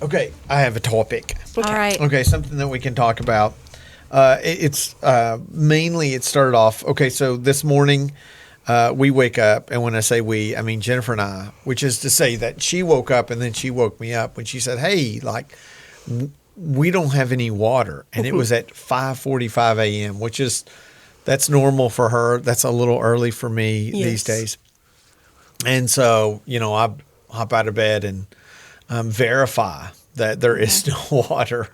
Okay, I have a topic. All right. Okay, something that we can talk about. It's mainly it started off. Okay, so this morning we wake up, and when I say we, I mean Jennifer and I, which is to say that she woke up and then she woke me up when she said, "Hey, like we don't have any water," and it was at 5:45 a.m., which is that's normal for her. That's a little early for me these days. And so, I hop out of bed and verify that there is no water,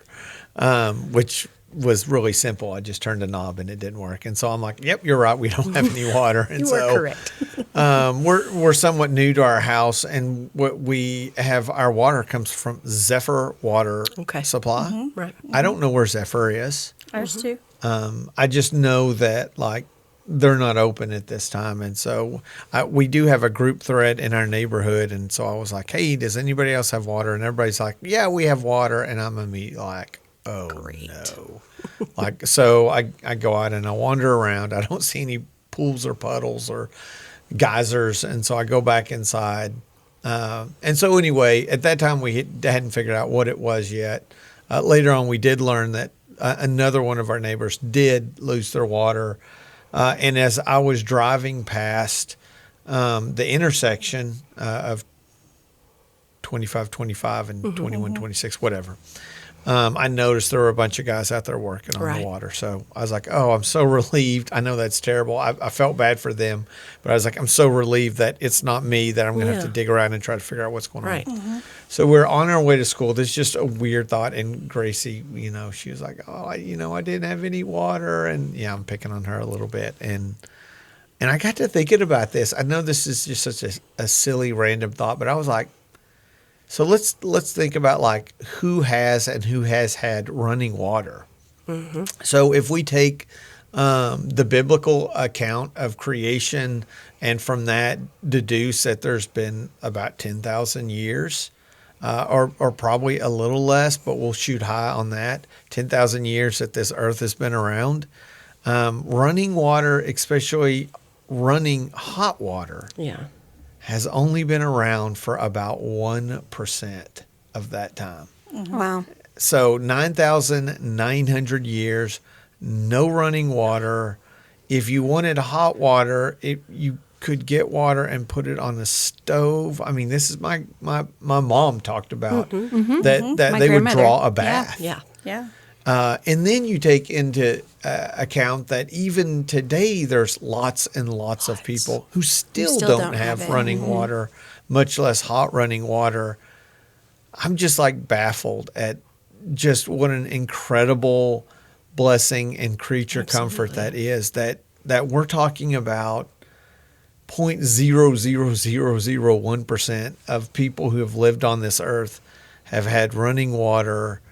which was really simple. I just turned a knob and it didn't work. And so I'm like, yep, you're right. We don't have any water. And You so are correct. we're somewhat new to our house, and what we have, our water comes from Zephyr Water Supply. Right. I don't know where Zephyr is. Ours too. I just know that like they're not open at this time. And so we do have a group thread in our neighborhood. And so I was like, hey, does anybody else have water? And everybody's like, yeah, we have water. And I'm immediately like, oh, great. No. Like, so I go out and I wander around. I don't see any pools or puddles or geysers. And so I go back inside. And so anyway, at that time we hadn't figured out what it was yet. Later on, we did learn that another one of our neighbors did lose their water. And as I was driving past the intersection of 2525 and 2126, whatever, I noticed there were a bunch of guys out there working on the water. So I was like, oh, I'm so relieved. I know that's terrible. I felt bad for them, but I was like, I'm so relieved that it's not me, that I'm going to have to dig around and try to figure out what's going on. So we're on our way to school. This is just a weird thought. And Gracie, she was like, oh, I didn't have any water. And yeah, I'm picking on her a little bit. And I got to thinking about this. I know this is just such a silly random thought, but I was like, so let's think about like who has and who has had running water. So if we take the biblical account of creation and from that deduce that there's been about 10,000 years, or probably a little less, but we'll shoot high on that, 10,000 years that this earth has been around. Running water, especially running hot water, has only been around for about 1% of that time. Wow. So 9,900 years, no running water. If you wanted hot water, you could get water and put it on the stove. I mean, this is my mom talked about that they would draw a bath. Yeah. And then you take into account that even today there's lots and lots of people who still don't have running water, much less hot running water. I'm just like baffled at just what an incredible blessing and creature comfort that is, that we're talking about 0.00001% of people who have lived on this earth have had running water.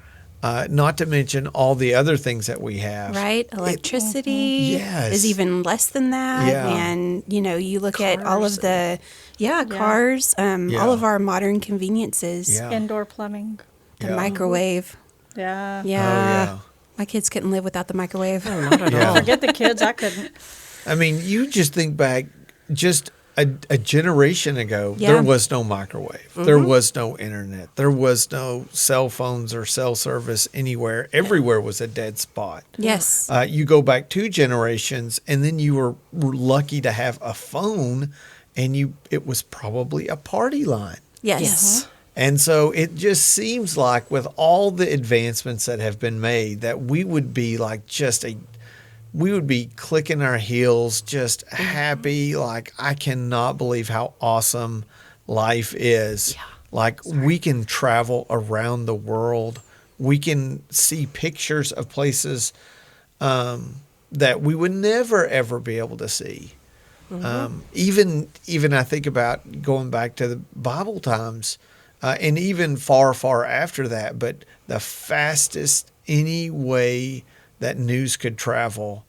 Not to mention all the other things that we have. Right. Electricity is even less than that. Yeah. And, you look at all of the, cars, all of our modern conveniences. Yeah. Indoor plumbing. The microwave. Yeah. Yeah. My kids couldn't live without the microwave. Oh, not at all. Forget the kids. I couldn't. I mean, you just think back just a generation ago, there was no microwave. There was no internet. There was no cell phones or cell service anywhere. Everywhere was a dead spot. Yes. You go back 2 generations, and then you were lucky to have a phone, and it was probably a party line. Yes. And so it just seems like with all the advancements that have been made that we would be like we would be clicking our heels, just happy. Like, I cannot believe how awesome life is. Yeah. Like, we can travel around the world. We can see pictures of places that we would never, ever be able to see. Even I think about going back to the Bible times, and even far, far after that, but the fastest any way that news could travel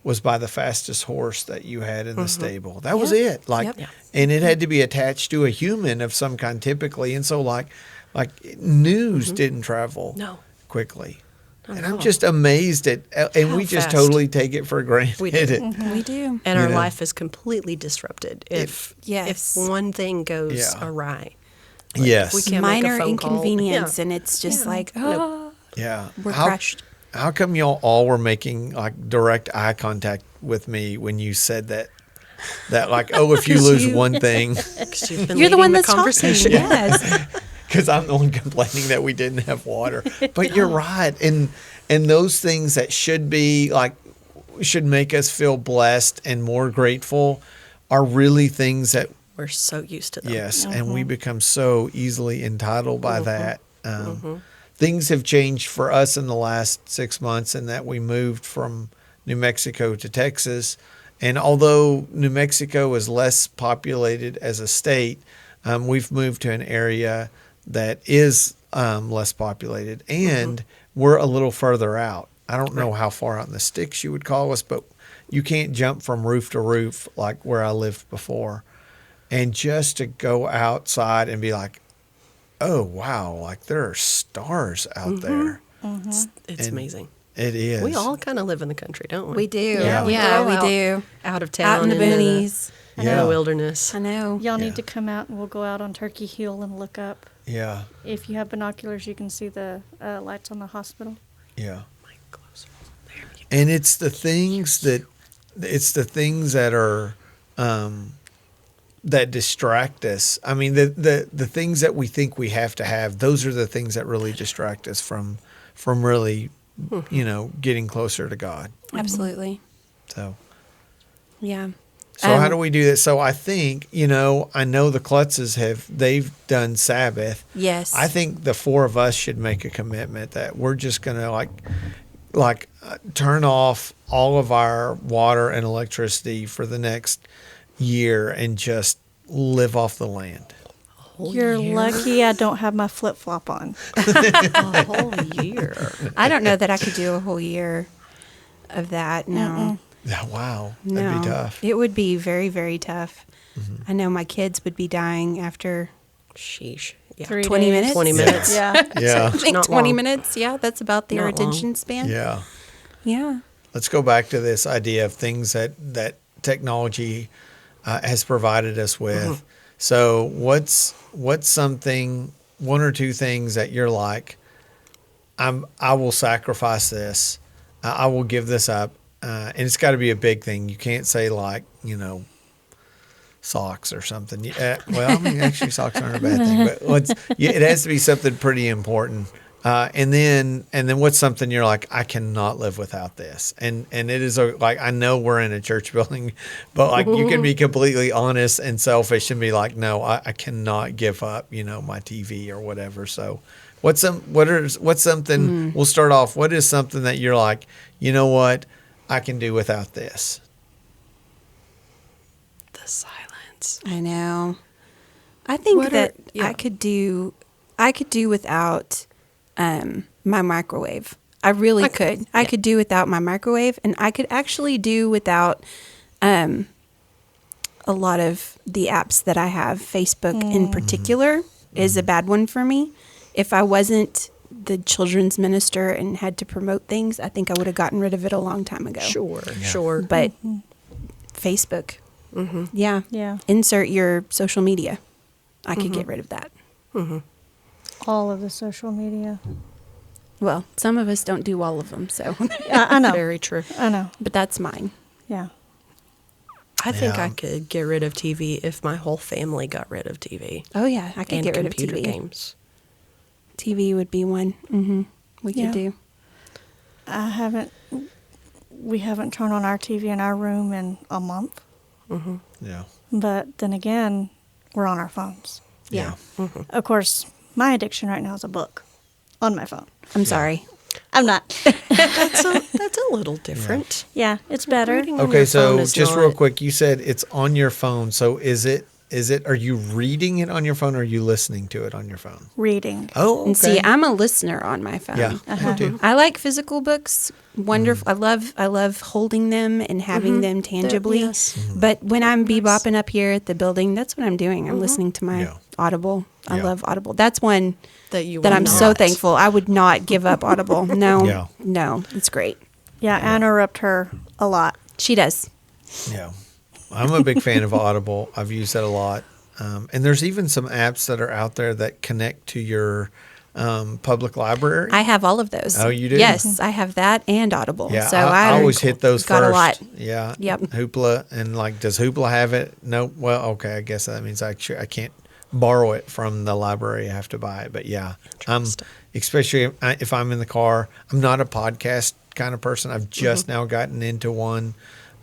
was by the fastest horse that you had in the stable. That was it. And it had to be attached to a human of some kind typically. And so like news didn't travel quickly. And I'm just amazed at, and we just totally take it for granted. We do. We do. And our life is completely disrupted if one thing goes awry. Yes. We can't make a minor phone call. inconvenience, Yeah. and it's just like, Yeah. we're crushed. How come y'all all were making like direct eye contact with me when you said that? That like, oh, if you lose one thing, 'Cause you've been You're the leading one that's talking. conversation. Yes. because I'm the one complaining that we didn't have water. But you're right, and those things that should be like should make us feel blessed and more grateful are really things that We're so used to them. yes, and we become so easily entitled by that. Things have changed for us in the last 6 months in that we moved from New Mexico to Texas. And although New Mexico is less populated as a state, we've moved to an area that is less populated, and we're a little further out. I don't know how far out in the sticks you would call us, but you can't jump from roof to roof like where I lived before. And just to go outside and be like, oh, wow, like there are stars out there. It's amazing. It is. We all kind of live in the country, don't we? We do. Yeah. Yeah, Go we out- do. Out of town. Out in the into boonies. in Yeah. the wilderness. I know. Y'all Yeah. need to come out and we'll go out on Turkey Hill and look up. Yeah, If you have binoculars, you can see the lights on the hospital. yeah. My closer. And it's the things that are that distract us. I mean, the things that we think we have to have, those are the things that really distract us from really, getting closer to God. Absolutely. So Yeah. how do we do that? So I think, I know the Klutzes they've done Sabbath. Yes. I think the four of us should make a commitment that we're just going to turn off all of our water and electricity for the next year and just live off the land. You're lucky I don't have my flip flop on. A whole year. I don't know that I could do a whole year of that. No. Yeah, wow. No. That'd be tough. It would be very, very tough. I know my kids would be dying after Sheesh. Yeah. 20 days. minutes. 20 minutes. Yeah. Yeah. I think Not 20 long. minutes. Yeah, that's about their Not long. attention span. Yeah. Yeah. Let's go back to this idea of things that technology has provided us with. So what's something, one or two things that you're like, I will sacrifice this. I will give this up. And it's got to be a big thing. You can't say like, socks or something. Actually socks aren't a bad thing, but it has to be something pretty important. And then what's something you're like, I cannot live without this. And it is I know we're in a church building, but like you can be completely honest and selfish and be like, no, I cannot give up, my TV or whatever. So what's something, we'll start off. What is something that you're like, you know what, I can do without this? The silence. I know. I think I could do without my microwave. I really could. I could do without my microwave, and I could actually do without a lot of the apps that I have. Facebook in particular is a bad one for me. If I wasn't the children's minister and had to promote things, I think I would have gotten rid of it a long time ago. Sure. But Facebook, yeah. Yeah. Insert your social media. I could get rid of that. All of the social media. Well, some of us don't do all of them, so. I know. Very true. I know. But that's mine. Yeah. I think Yeah. I could get rid of TV if my whole family got rid of TV. Oh yeah, I could And get rid of computer TV. games. TV would be one. We Yeah. could do. We haven't turned on our TV in our room in a month. Yeah. But then again, we're on our phones. Yeah. Of course, my addiction right now is a book on my phone. I'm sorry. I'm not. That's a little different. Yeah, it's better. Reading on Okay, your phone so is just not- real quick, you said it's on your phone. So is it, are you reading it on your phone or are you listening to it on your phone? Reading. Oh, okay. And see, I'm a listener on my phone. Yeah, me too. I like physical books. Wonderful. I love holding them and having them tangibly. yes. But when I'm bebopping up here at the building, that's what I'm doing. I'm listening to my Yeah. Audible. I Yeah. love Audible. That's one That you that will I'm so not. thankful. I would not give up Audible. No. Yeah. No. It's great. Yeah, I interrupt her a lot. She does. Yeah. I'm a big fan of Audible. I've used that a lot. And there's even some apps that are out there that connect to your public library. I have all of those. Oh, you do? Yes, I have that and Audible. Yeah, so I always hit those got first. a lot. Yeah. Yep. Hoopla, and like, does Hoopla have it? No. Well, okay. I guess that means I can't borrow it from the library. I have to buy it. But yeah, especially if I'm in the car. I'm not a podcast kind of person. I've just now gotten into one,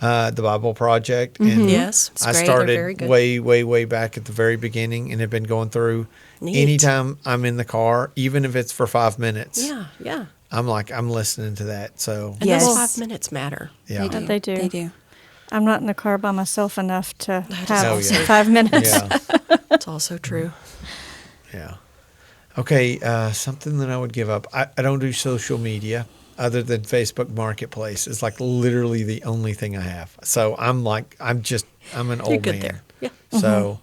the Bible Project, and Yes, it's I great. They're started very good. way back at the very beginning, and have been going through. Neat. Anytime I'm in the car, even if it's for 5 minutes. Yeah. I'm listening to that. So And Yes. those 5 minutes matter. yeah, They do. They do. I'm not in the car by myself enough to is have also- 5 minutes. yeah, It's also true. yeah. Okay, something that I would give up. I don't do social media other than Facebook Marketplace. It's like literally the only thing I have. So I'm an You're old good man. there. Yeah. So,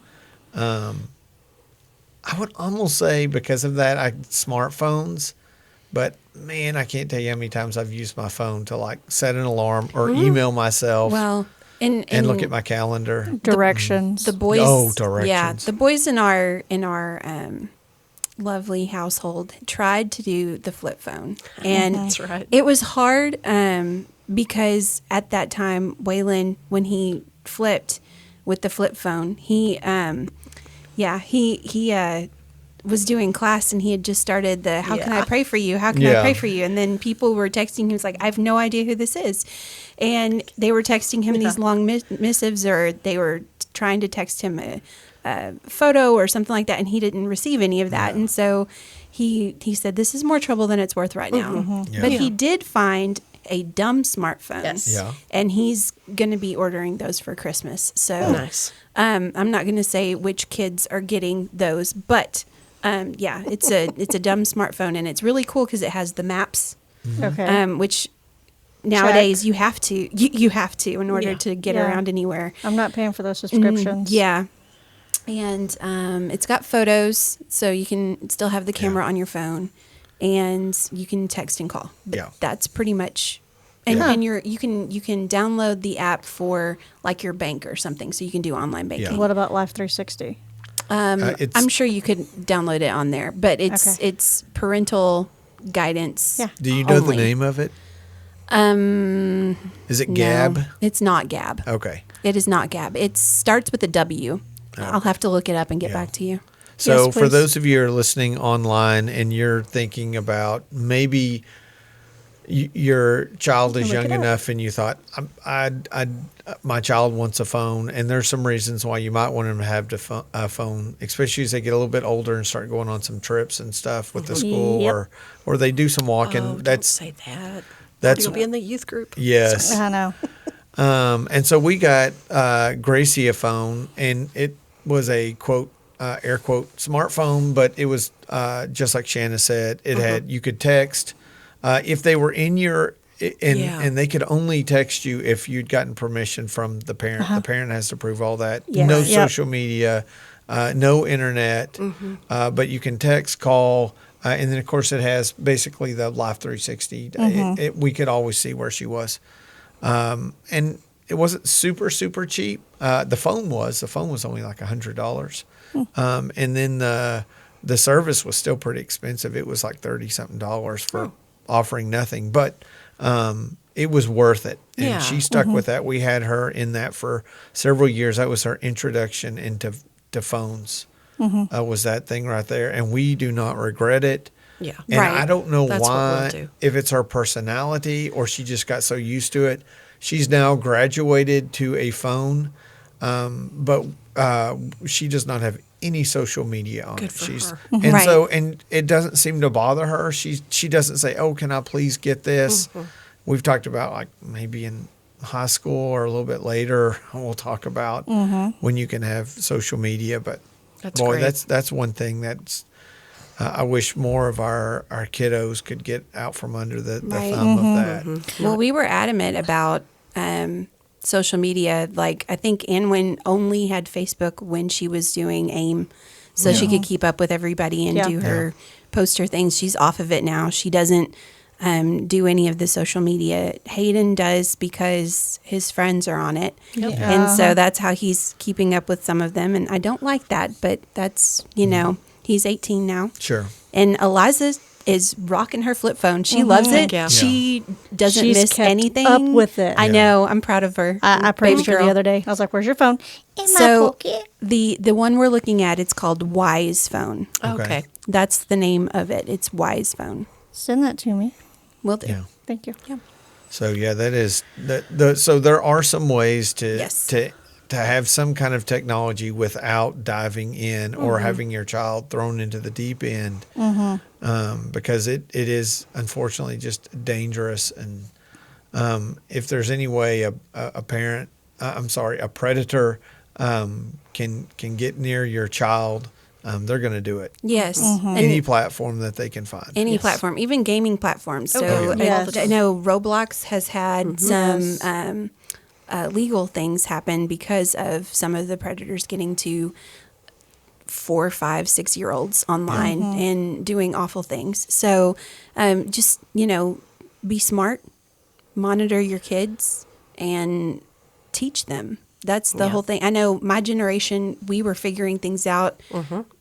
I would almost say because of that, smartphones. But man, I can't tell you how many times I've used my phone to like set an alarm or email myself Well, and look at my calendar. Directions. the boys. Oh, directions. Yeah, the boys in our lovely household tried to do the flip phone, and That's right. it was hard because at that time, Waylon, when he flipped with the flip phone, he was doing class, and he had just started the "How can I Yeah. pray for you? How can I Yeah. pray for you?" And then people were texting him. He was like, "I have no idea who this is," and they were texting him these long missives, or they were trying to text him a photo or something like that, and he didn't receive any of that. And so he said, "This is more trouble than it's worth right now." Yeah. But he did find a dumb smartphone. Yes. Yeah. And he's going to be ordering those for Christmas. So Nice. I'm not going to say which kids are getting those, but it's a dumb smartphone, and it's really cool because it has the maps, Okay. which nowadays you have to in order Yeah. to get Yeah. around anywhere. I'm not paying for those subscriptions. Yeah. And it's got photos, so you can still have the camera on your phone, and you can text and call. But Yeah. that's pretty much. And, Yeah. and you can download the app for like your bank or something, so you can do online banking. What about Life 360? I'm sure you could download it on there, but it's parental guidance. Yeah. Do you know only. the name of it? Is it No, Gab? it's not Gab. Okay. It is not Gab. It starts with a W. I'll have to look it up and get Yeah. back to you. So Yes, for please. those of you who are listening online and you're thinking about maybe your child is Look young it up. enough and you thought, my child wants a phone, and there's some reasons why you might want them to have a phone, especially as they get a little bit older and start going on some trips and stuff with the school, Yep. or they do some walking. Oh, don't that's say that. that's- You'll be in the youth group. yes. I know. And so we got Gracie a phone, and it was a quote, air quote, smartphone, but it was just like Shanna said. It had, you could text if they were in your, and they could only text you if you'd gotten permission from the parent. The parent has to prove all that. Yes. No Yep. social media, no internet, but you can text, call. And then, of course, it has basically the Life 360. We could always see where she was. And it wasn't super, super cheap. The phone was only like $100. And then the service was still pretty expensive. It was like $30-something for offering nothing, but it was worth it. And Yeah. she stuck with that. We had her in that for several years. That was her introduction into phones. Was that thing right there. And we do not regret it. Yeah. And Right. I don't know That's what we'll why, do. if it's her personality or she just got so used to it. She's now graduated to a phone, but she does not have any social media on Good it. for She's her. and Right. so and it doesn't seem to bother her. She doesn't say, "Oh, can I please get this?" We've talked about like maybe in high school or a little bit later. We'll talk about when you can have social media, but That's boy, great. that's one thing that's. I wish more of our kiddos could get out from under the Right. thumb of that. Well, we were adamant about social media. Like, I think Anwen only had Facebook when she was doing AIM, so she could keep up with everybody and Yeah. do her post her things. She's off of it now. She doesn't do any of the social media. Hayden does because his friends are on it. Yep. And so that's how he's keeping up with some of them. And I don't like that, but that's, he's 18 now. Sure. And Eliza is rocking her flip phone. She loves it. Yeah. She doesn't She's miss kept anything. up with it. I know. I'm proud of her. I praised her the other day. I was like, "Where's your phone?" In my pocket. The one we're looking at, it's called Wise Phone. Okay. That's the name of it. It's Wise Phone. Send that to me. Will do. Yeah. Thank you. Yeah. So yeah, that is so there are some ways to have some kind of technology without diving in or having your child thrown into the deep end, because it is unfortunately just dangerous. And if there's any way a predator can get near your child, they're going to do it. Yes. Any platform that they can find. Any platform, even gaming platforms. So I know Roblox has had some legal things happen because of some of the predators getting to 4, 5, 6-year-olds online and doing awful things. So just, be smart, monitor your kids, and teach them. That's the whole thing. I know my generation, we were figuring things out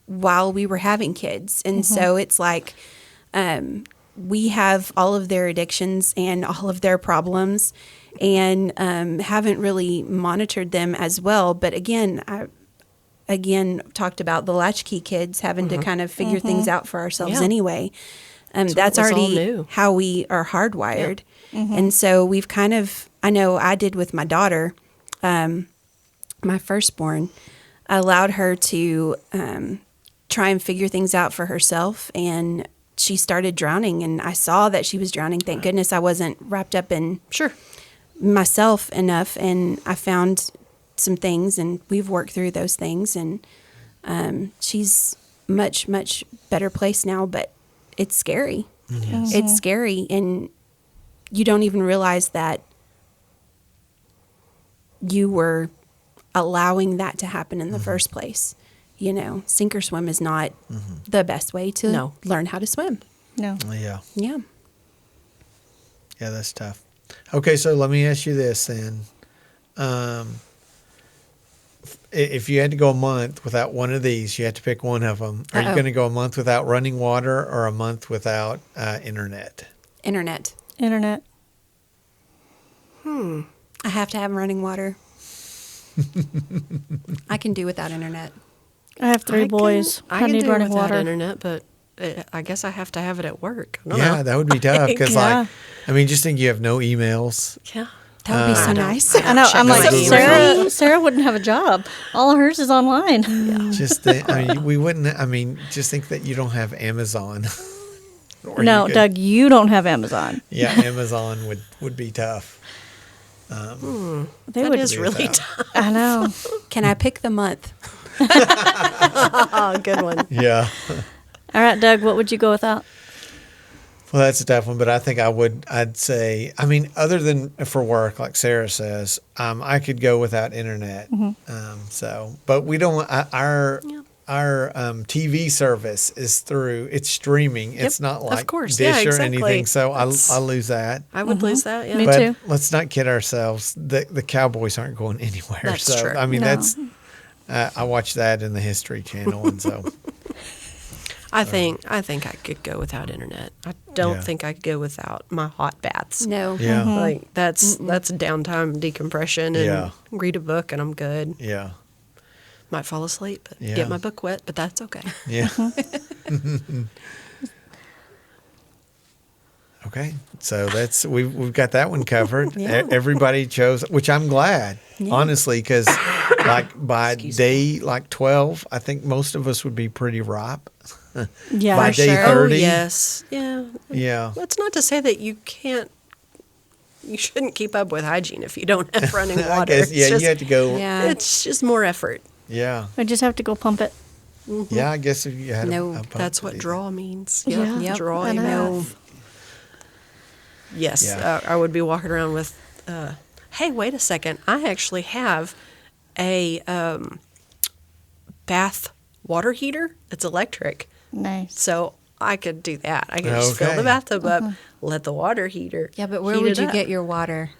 while we were having kids. And so it's like we have all of their addictions and all of their problems and haven't really monitored them as well. But again, I talked about the latchkey kids having to kind of figure things out for ourselves anyway. That's already how we are hardwired. And so we've kind of, I know I did with my daughter, my firstborn, I allowed her to try and figure things out for herself. And she started drowning, and I saw that she was drowning. Thank goodness I wasn't wrapped up in myself enough. And I found some things, and we've worked through those things. And she's much, much better place now, but it's scary. It's scary. And you don't even realize that you were allowing that to happen in the first place. Sink or swim is not the best way to learn how to swim. No. Yeah. Yeah. Yeah, that's tough. Okay, so let me ask you this then. If you had to go a month without one of these, you had to pick one of them. Are you going to go a month without running water or a month without internet? Internet. I have to have running water. I can do without internet. I have 3 boys. I need can do running without water. internet, but I guess I have to have it at work. I don't Yeah, know. that would be tough because, just think you have no emails. Yeah. That would be so nice. I know. I'm like, email. Sarah wouldn't have a job. All of hers is online. Just we wouldn't. Just think that you don't have Amazon. No, Doug, you don't have Amazon. Yeah, Amazon would be tough. They would is really tough. I know. Can I pick the month? Oh, good one. Yeah. All right, Doug, what would you go without? Well, that's a tough one, but I think I'd say, other than for work, like Sarah says, I could go without internet. But we don't, our TV service is it's streaming. It's not like Dish or anything. So I lose that. I would lose that. Yeah. Me But too. let's not kid ourselves. The Cowboys aren't going anywhere. That's true. That's, I watch that in the History Channel. And so. I think I could go without internet. I don't think I could go without my hot baths. No. Yeah. Like that's downtime, decompression, and read a book, and I'm good. Yeah. Might fall asleep, but get my book wet, but that's okay. Yeah. Okay, so we've got that one covered. Everybody chose, which I'm glad, honestly, because by day 12, I think most of us would be pretty ripe. Yeah, by day 30. Oh, yes. Yeah. Yeah. That's not to say that you shouldn't keep up with hygiene if you don't have running water. I guess, you have to go. Yeah. It's just more effort. Yeah. We just have to go pump it. Yeah, I guess if you had a pump that's what to draw means. Yeah. Yep. Draw I know. enough. Yes, Yeah. I would be walking around with, hey, wait a second. I actually have a bath water heater. It's electric. Nice. So I could do that. I could just fill the bathtub up, let the water heater. Yeah, but where would you get your water?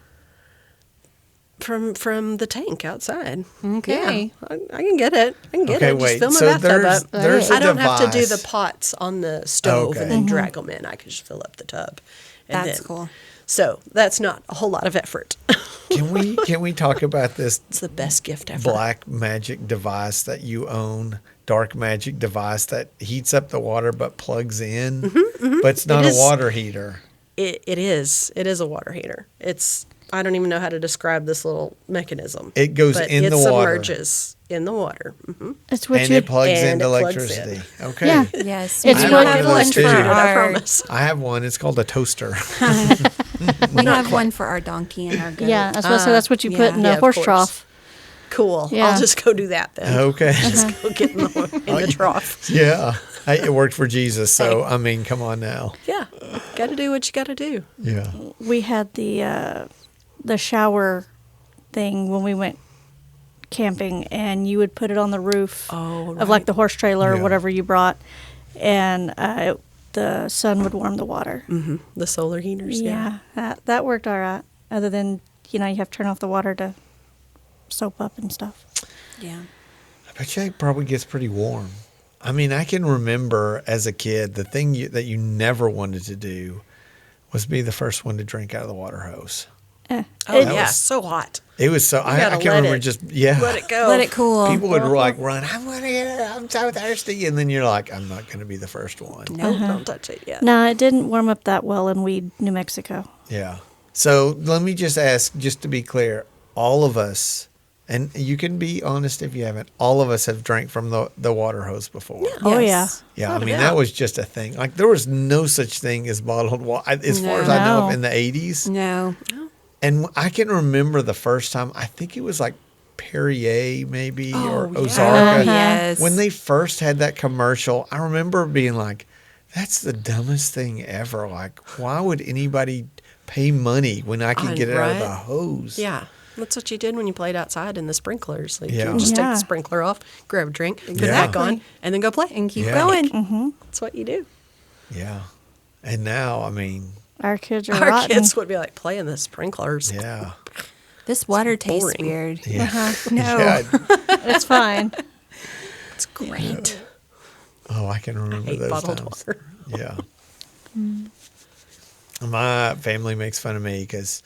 From the tank outside. Okay. Yeah, I can get it. I can get it. Wait. Just fill my bathtub up. There's I don't have to do device. the pots on the stove and then drag them in. I can just fill up the tub. And That's cool. So that's not a whole lot of effort. Can we talk about this? It's the best gift ever. Black magic device that you own, dark magic device that heats up the water but plugs in, but it's not a water heater. It is. It is a water heater. I don't even know how to describe this little mechanism. It goes in the water. It submerges in the water. It's what And you it plugs and into it plugs electricity. in. Okay. Yeah. Yes. It's we what have I one love for to do. I our. promise. I have one. It's called a toaster. We have one for our donkey and our goat. Yeah, I was going to say that's what you put in Yeah, a of horse course. trough. Cool. Yeah. I'll just go do that then. Okay. Just go get in the trough. Yeah. Hey, it worked for Jesus. So, I mean, come on now. Yeah. Got to do what you got to do. Yeah. We had the shower thing when we went camping, and you would put it on the roof of like the horse trailer or Yeah. whatever you brought, and the sun would warm the water. The solar heaters. Yeah, that worked all right. Other than you have to turn off the water to soap up and stuff. Yeah. I bet you it probably gets pretty warm. I mean, I can remember as a kid, the thing that you never wanted to do was be the first one to drink out of the water hose. Oh, That yeah. was- So hot. It was so, I gotta can't let remember it- just, Let it go. Let it cool. People would like run, I'm going to get it, I'm so thirsty. And then you're like, I'm not going to be the first one. Nope, don't touch it yet. No, it didn't warm up that well in Weed, New Mexico. Yeah. So let me just ask, just to be clear, all of us, and you can be honest if you haven't, all of us have drank from the water hose before. Oh, Yes. Yeah, I Without a mean, doubt. that was just a thing. Like, there was no such thing as bottled water, as far as I know No. of in the 80s. No. And I can remember the first time, I think it was like Perrier maybe or yeah. Ozarka. Yes. When they first had that commercial, I remember being like, that's the dumbest thing ever. Like, why would anybody pay money when I can get it out of the Right. hose? Yeah. That's what you did when you played outside in the sprinklers. Like Yeah. you just take Yeah. the sprinkler off, grab a drink, put Yeah. it back on, and then go play. And keep Yeah. going. That's what you do. Yeah. And now, I mean, Our kids are Our rotten. kids would be like playing the sprinklers. yeah. This water tastes boring. weird. Yeah. No. Yeah. It's fine. It's great. Oh, I can remember Hate those bottled times. water. Yeah. My family makes fun of me because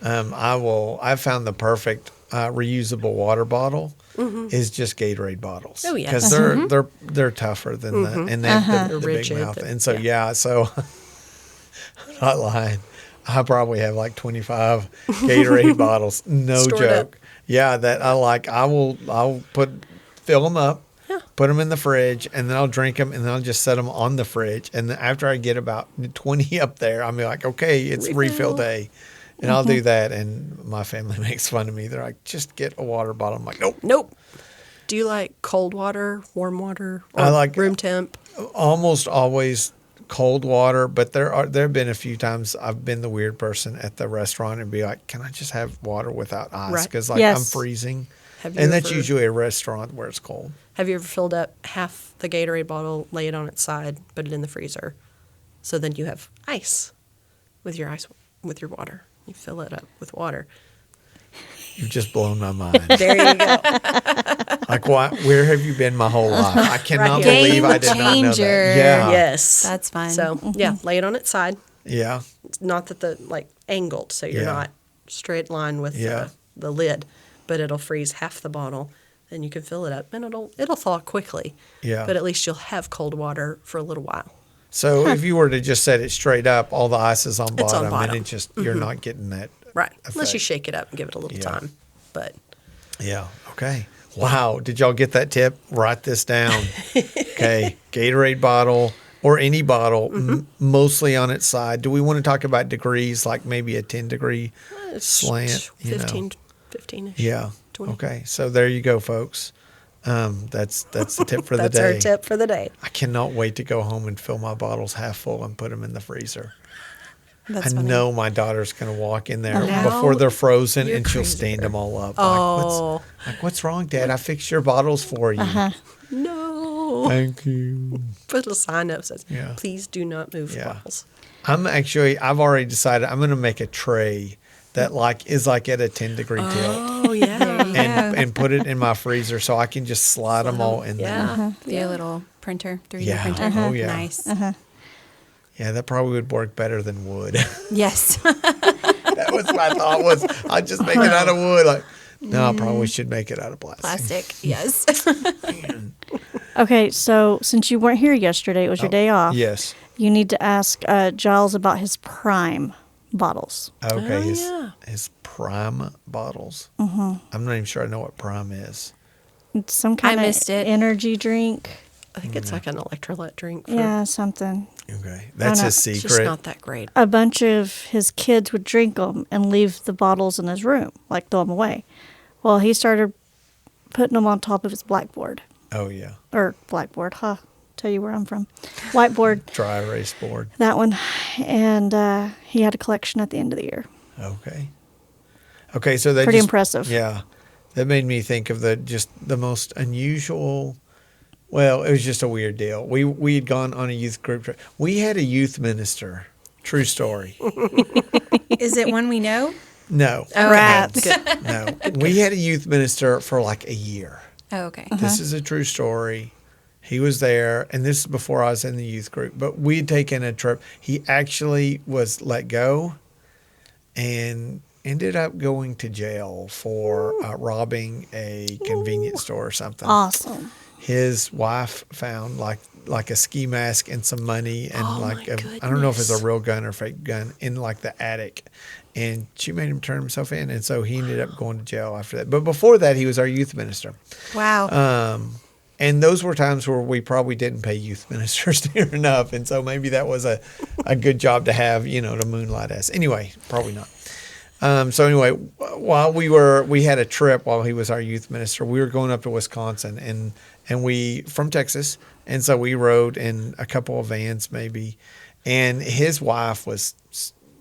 I've found the perfect reusable water bottle is just Gatorade bottles. Oh, yeah. Because they're tougher than the, and they have the big Rigid, mouth. they're- And so, so I'm not lying. I probably have like 25 Gatorade bottles. No Stored joke. up. Yeah, that I like. I'll fill them up, put them in the fridge, and then I'll drink them, and then I'll just set them on the fridge. And then after I get about 20 up there, I'll be like, okay, it's refill day. And I'll do that. And my family makes fun of me. They're like, just get a water bottle. I'm like, nope. Nope. Do you like cold water, warm water, or I like room temp? almost always cold water, but there have been a few times I've been the weird person at the restaurant and be like, can I just have water without ice? Right. Because I'm Yes. freezing. Have you And that's ever- usually a restaurant where it's cold. Have you ever filled up half the Gatorade bottle, lay it on its side, put it in the freezer, so then you have ice with your water. You fill it up with water. You've just blown my mind. There you go. Like, where have you been my whole life? I cannot Right. believe I Game did not know that. changer. Yeah. Yes. That's fun. So yeah, lay it on its side. Yeah. It's not that the angled, so you're Yeah. not straight line with Yeah. the lid, but it'll freeze half the bottle. Then you can fill it up, and it'll thaw quickly. Yeah. But at least you'll have cold water for a little while. So if you were to just set it straight up, all the ice is on It's bottom, on bottom. and it just you're not getting that. Right. Unless you effect. shake it up and give it a little Yeah. time. But Yeah. Okay. Wow. Did y'all get that tip? Write this down. Okay. Gatorade bottle or any bottle, mostly on its side. Do we want to talk about degrees, like maybe a 10-degree slant? 15-ish. Yeah. 20. Okay. So there you go, folks. That's the tip for the That's day. our tip for the day. I cannot wait to go home and fill my bottles half full and put them in the freezer. That's I funny. know my daughter's going to walk in there Now before they're frozen you're and she'll crazy. stand them all up. Oh. Like, what's wrong, Dad? I fixed your bottles for you. No. no. Thank you. Put a sign up that says, Yeah. please do not move Yeah. bottles. I've already decided I'm going to make a tray that is like at a 10-degree tilt. Oh, yeah. And put it in my freezer so I can just slide them all in there. Be a little printer, 3D Yeah. printer. Oh, yeah. Nice. Yeah, that probably would work better than wood. Yes. That was my thought was I'd just make it out of wood. Like, no, I probably should make it out of plastic. Plastic. Yes. Okay, so since you weren't here yesterday, it was your day off. Yes. You need to ask Jyles about his prime bottles. Okay, yeah. his prime bottles. I'm not even sure I know what prime is. It's some kind of missed it. energy drink. I think it's like an electrolyte drink. Yeah, something. Okay, that's know. his It's secret. just not that great. A bunch of his kids would drink them and leave the bottles in his room, like throw them away. Well, he started putting them on top of his blackboard. Oh yeah, Or blackboard, tell you where I'm from. Whiteboard, dry erase board. that one. And he had a collection at the end of the year. Okay. Okay, so that Pretty just, impressive. Yeah, that made me think of the most unusual. Well, it was just a weird deal. We had gone on a youth group trip. We had a youth minister. True story. Is it one we know? No, Rats. no. We had a youth minister for like a year. Oh, okay. This is a true story. He was there, and this is before I was in the youth group. But we had taken a trip. He actually was let go, and ended up going to jail for robbing a convenience store or something. Awesome. His wife found like a ski mask and some money and I don't know if it's goodness. a real gun or fake gun in like the attic, and she made him turn himself in, and so he ended up going to jail after that. But before that, he was our youth minister. Wow. And those were times where we probably didn't pay youth ministers near enough, and so maybe that was a good job to have, to moonlight as. Anyway, probably not. So anyway, while we had a trip while he was our youth minister. We were going up to Wisconsin, and we from Texas, and so we rode in a couple of vans maybe, and his wife was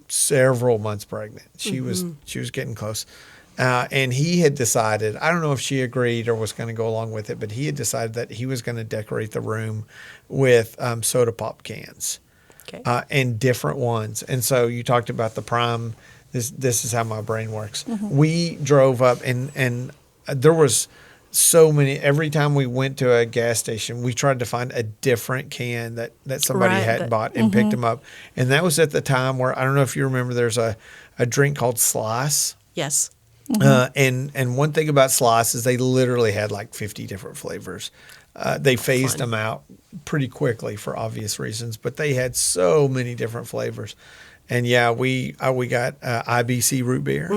several months pregnant. She was getting close, and he had decided, I don't know if she agreed or was going to go along with it, but he had decided that he was going to decorate the room with soda pop cans, and different ones. And so you talked about the prime. This is how my brain works. We drove up, and there was so many. Every time we went to a gas station, we tried to find a different can that somebody hadn't bought and picked them up. And that was at the time where, I don't know if you remember, there's a drink called Slice. Yes. And one thing about Slice is they literally had like 50 different flavors. They phased them out pretty quickly for obvious reasons, but they had so many different flavors. And yeah, we got IBC root beer,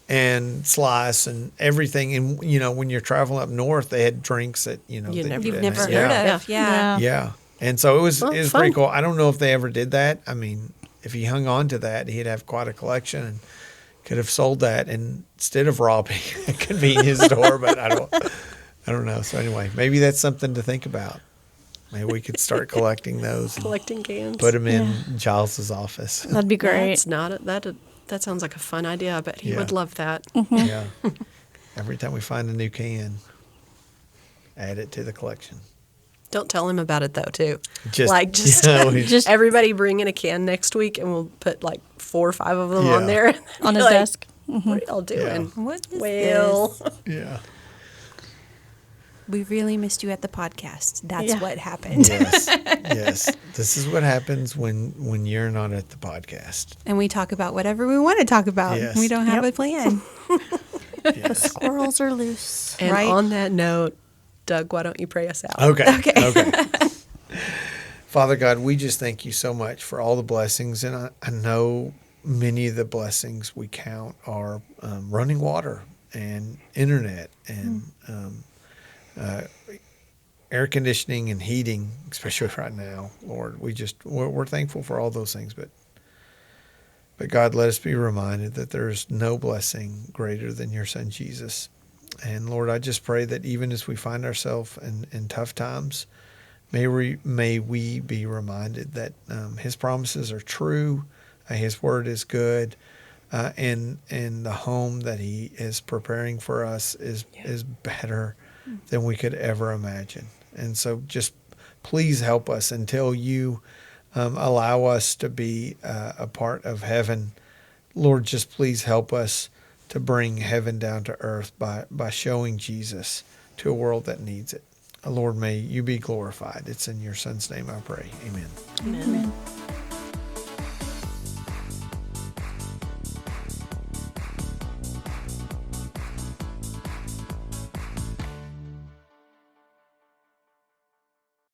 and Slice and everything. And when you're traveling up north, they had drinks that you've that never heard yeah. of. Yeah. Yeah, and so it was Well, pretty fun. cool. I don't know if they ever did that. I mean, if he hung on to that, he'd have quite a collection and could have sold that instead of robbing a convenience store. But I don't know. So anyway, maybe that's something to think about. Maybe we could start collecting those. And Collecting cans. put them in Gyles's office. That'd be great. That's not that sounds like a fun idea. I bet he would Yeah. love that. Yeah. Every time we find a new can, add it to the collection. Don't tell him about it though, too. Just Just everybody bring in a can next week, and we'll put like 4 or 5 of them Yeah. on there on his Like, desk. What are y'all doing? What is Well, this? yeah. We really missed you at the podcast. That's Yeah. what happened. Yes. This is what happens when you're not at the podcast. And we talk about whatever we want to talk about. Yes. We don't have Yep. a plan. Yes. Squirrels are loose. and Right. on that note, Doug, why don't you pray us out? Okay. Father God, we just thank you so much for all the blessings. And I know many of the blessings we count are running water and internet and air conditioning and heating, especially right now. Lord, we're thankful for all those things. But God, let us be reminded that there's no blessing greater than your son, Jesus. And Lord, I just pray that even as we find ourselves in tough times, may we be reminded that his promises are true, his word is good, and the home that he is preparing for us is better than we could ever imagine. And so just please help us until you allow us to be a part of heaven. Lord, just please help us to bring heaven down to earth by showing Jesus to a world that needs it. Lord, may you be glorified. It's in your Son's name I pray. Amen. Amen.